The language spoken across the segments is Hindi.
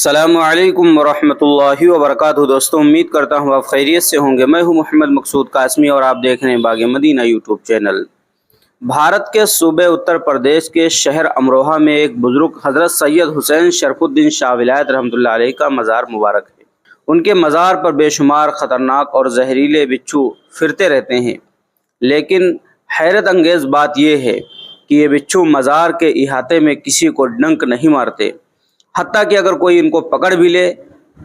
अस्सलामुअलैकुम वरहमतुल्लाहि वबरकातुहू। दोस्तों, उम्मीद करता हूँ आप खैरियत से होंगे। मैं हूँ मोहम्मद मकसूद कासमी और आप देख रहे हैं बाग मदीना यूट्यूब चैनल। भारत के सूबे उत्तर प्रदेश के शहर अमरोहा में एक बुजुर्ग हज़रत सैयद हुसैन शरफुद्दीन शाह विलायत रहमतुल्लाह अलैह का मज़ार मुबारक है। उनके मज़ार पर बेशुमार ख़तरनाक और जहरीले बिच्छू फिरते रहते हैं, लेकिन हैरत अंगेज़ बात यह है कि ये बिच्छू मज़ार के इहाते में किसी को डंक नहीं मारते। हत्ता कि अगर कोई इनको पकड़ भी ले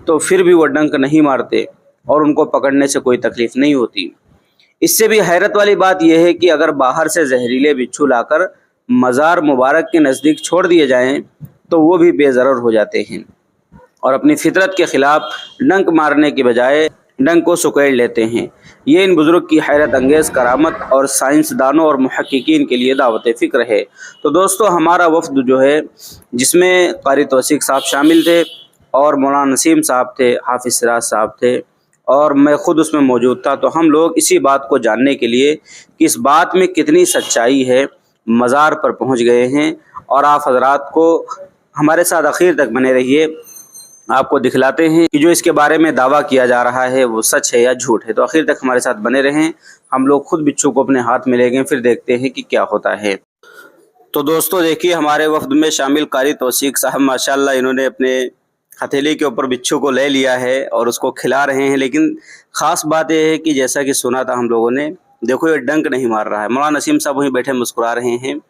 तो फिर भी वो डंक नहीं मारते और उनको पकड़ने से कोई तकलीफ़ नहीं होती। इससे भी हैरत वाली बात यह है कि अगर बाहर से जहरीले बिच्छू लाकर मज़ार मुबारक के नज़दीक छोड़ दिए जाएं तो वो भी बेज़रर हो जाते हैं और अपनी फितरत के ख़िलाफ़ डंक मारने के बजाय डंक को सुकेड़ लेते हैं। ये इन बुज़ुर्ग की हैरत अंगेज़ करामत और साइंसदानों और मुहक्किकीन के लिए दावत फ़िक्र है। तो दोस्तों, हमारा वफ़द जो है, जिसमें क़ारी तौसीक़ साहब शामिल थे और मौलाना नसीम साहब थे, हाफ़िज़ सिराज साहब थे और मैं ख़ुद उसमें मौजूद था। तो हम लोग इसी बात को जानने के लिए कि इस बात में कितनी सच्चाई है, मज़ार पर पहुँच गए हैं और आप हज़रात को हमारे साथ आखिर तक बने रहिए। आपको दिखलाते हैं कि जो इसके बारे में दावा किया जा रहा है वो सच है या झूठ है। तो आखिर तक हमारे साथ बने रहें। हम लोग खुद बिच्छू को अपने हाथ में लेंगे, फिर देखते हैं कि क्या होता है। तो दोस्तों देखिए, हमारे वफ्द में शामिल क़ारी तौसीक़ साहब माशाल्लाह, इन्होंने अपने हथेली के ऊपर बिच्छू को ले लिया है और उसको खिला रहे हैं। लेकिन ख़ास बात यह है कि जैसा कि सुना था हम लोगों ने, देखो ये डंक नहीं मार रहा है। मौलाना नसीम साहब वहीं बैठे मुस्कुरा रहे हैं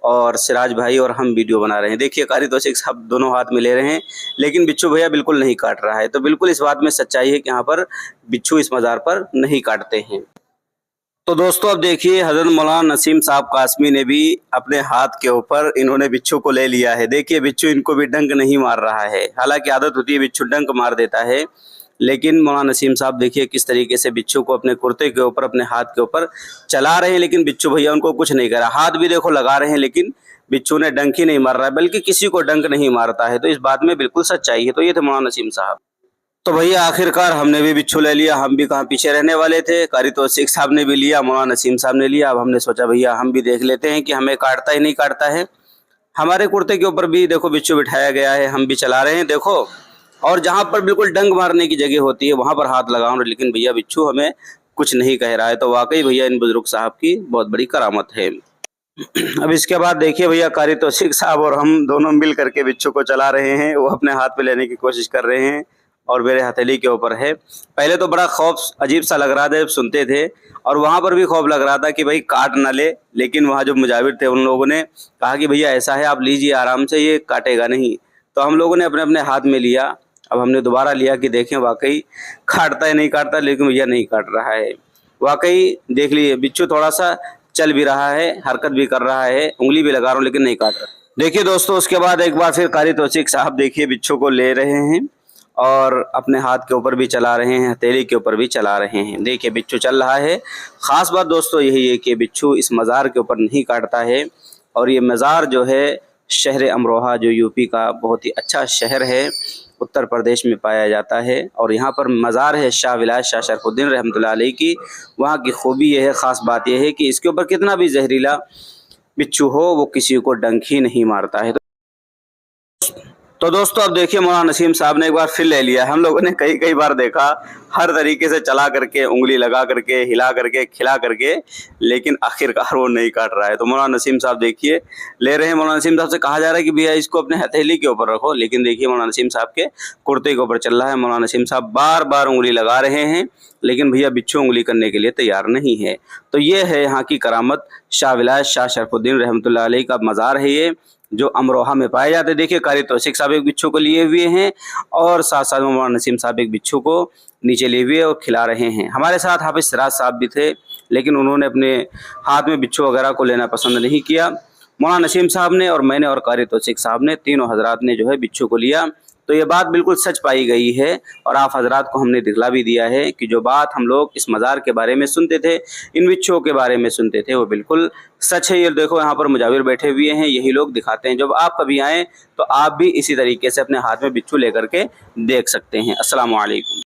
और सिराज भाई और हम वीडियो बना रहे हैं। देखिए, क़ारी तौसीक़ साहब दोनों हाथ में ले रहे हैं, लेकिन बिच्छू भैया बिल्कुल नहीं काट रहा है। तो बिल्कुल इस बात में सच्चाई है कि यहाँ पर बिच्छू इस मज़ार पर नहीं काटते हैं। तो दोस्तों, अब देखिए, हज़रत मौलाना नसीम साहब कासमी ने भी अपने हाथ के ऊपर इन्होंने बिच्छू को ले लिया है। देखिए, बिच्छू इनको भी डंक नहीं मार रहा है। हालांकि आदत होती है बिच्छू डंक मार देता है, लेकिन मौलाना नसीम साहब देखिए किस तरीके से बिच्छू को अपने कुर्ते के ऊपर, अपने हाथ के ऊपर चला रहे हैं, लेकिन बिच्छू भैया उनको कुछ नहीं कर रहा। हाथ भी देखो लगा रहे हैं, लेकिन बिच्छू ने डंक ही नहीं मार रहा है, बल्कि किसी को डंक नहीं मारता है। तो इस बात में बिल्कुल सच्चाई है। तो ये थे मौलाना नसीम साहब। तो भैया आखिरकार हमने भी बिच्छू ले लिया। हम भी कहाँ पीछे रहने वाले थे। क़ारी तौसीक़ साहब ने भी लिया, मौलाना नसीम साहब ने लिया। अब हमने सोचा भैया हम भी देख लेते हैं कि हमें काटता ही नहीं काटता है। हमारे कुर्ते के ऊपर भी देखो बिच्छू बिठाया गया है, हम भी चला रहे हैं देखो, और जहाँ पर बिल्कुल डंक मारने की जगह होती है वहाँ पर हाथ लगाऊँ, लेकिन भैया बिच्छू हमें कुछ नहीं कह रहा है। तो वाकई भैया इन बुजुर्ग साहब की बहुत बड़ी करामत है। अब इसके बाद देखिए भैया, क़ारी तौसीक़ साहब और हम दोनों मिल करके बिच्छू को चला रहे हैं। वो अपने हाथ पे लेने की कोशिश कर रहे हैं और मेरे हथेली के ऊपर है। पहले तो बड़ा खौफ अजीब सा लग रहा था जब सुनते थे, और वहाँ पर भी खौफ लग रहा था कि भाई काट ना ले, लेकिन वहाँ जो मुजाविर थे उन लोगों ने कहा कि भैया ऐसा है, आप लीजिए आराम से, ये काटेगा नहीं। तो हम लोगों ने अपने अपने हाथ में लिया। अब हमने दोबारा लिया कि देखें वाकई काटता है नहीं काटता, लेकिन भैया नहीं काट रहा है। वाकई देख लीजिए, बिच्छू थोड़ा सा चल भी रहा है, हरकत भी कर रहा है, उंगली भी लगा रहा हूँ, लेकिन नहीं काट रहा। देखिए दोस्तों, उसके बाद एक बार फिर क़ारी तौसीक़ साहब देखिए बिच्छू को ले रहे हैं और अपने हाथ के ऊपर भी चला रहे हैं, हथेली के ऊपर भी चला रहे हैं। देखिए बिच्छू चल रहा है। ख़ास बात दोस्तों यही है कि बिच्छू इस मज़ार के ऊपर नहीं काटता है। और ये मज़ार जो है शहर अमरोहा, जो यूपी का बहुत ही अच्छा शहर है, उत्तर प्रदेश में पाया जाता है। और यहाँ पर मज़ार है शाह विलायत शाह शरफुद्दीन रहमतुल्लाह अलैह की। वहाँ की खूबी यह है, ख़ास बात यह है कि इसके ऊपर कितना भी जहरीला बिच्छू हो, वो किसी को डंक ही नहीं मारता है। तो दोस्तों, अब देखिए मौलाना नसीम साहब ने एक बार फिर ले लिया। हम लोगों ने कई कई बार देखा, हर तरीके से चला करके, उंगली लगा करके, हिला करके, खिला करके, लेकिन आखिरकार वो नहीं काट रहा है। तो मौलाना नसीम साहब देखिए ले रहे हैं। मौलाना नसीम साहब से कहा जा रहा है कि भैया इसको अपने हथेली के ऊपर रखो, लेकिन देखिए मौलाना नसीम साहब के कुर्ते के ऊपर चल रहा है। मौलाना नसीम साहब बार बार उंगली लगा रहे हैं, लेकिन भैया बिच्छू उंगली करने के लिए तैयार नहीं है। तो ये है यहाँ की करामत। शाह विलायत शाह शरफुद्दीन रहमतुल्लाह अलैह का मज़ार है ये, जो अमरोहा में पाए जाते हैं। देखिए क़ारी तौसीक़ साहब एक बिच्छू को लिए हुए हैं और साथ साथ मौलाना नसीम साहब एक बिच्छू को नीचे लिए हुए और खिला रहे हैं। हमारे साथ हाफ़िज़ सिराज साहब भी थे, लेकिन उन्होंने अपने हाथ में बिच्छू वगैरह को लेना पसंद नहीं किया। मौलाना नसीम साहब ने और मैंने और क़ारी तौसीक़ साहब ने, तीनों हज़रात ने जो है बिच्छू को लिया। तो ये बात बिल्कुल सच पाई गई है और आप हज़रात को हमने दिखला भी दिया है कि जो बात हम लोग इस मज़ार के बारे में सुनते थे, इन बिच्छुओं के बारे में सुनते थे, वो बिल्कुल सच है। ये देखो यहाँ पर मुजाविर बैठे हुए हैं, यही लोग दिखाते हैं। जब आप कभी आएँ तो आप भी इसी तरीके से अपने हाथ में बिच्छू लेकर के देख सकते हैं। अस्सलामु अलैकुम।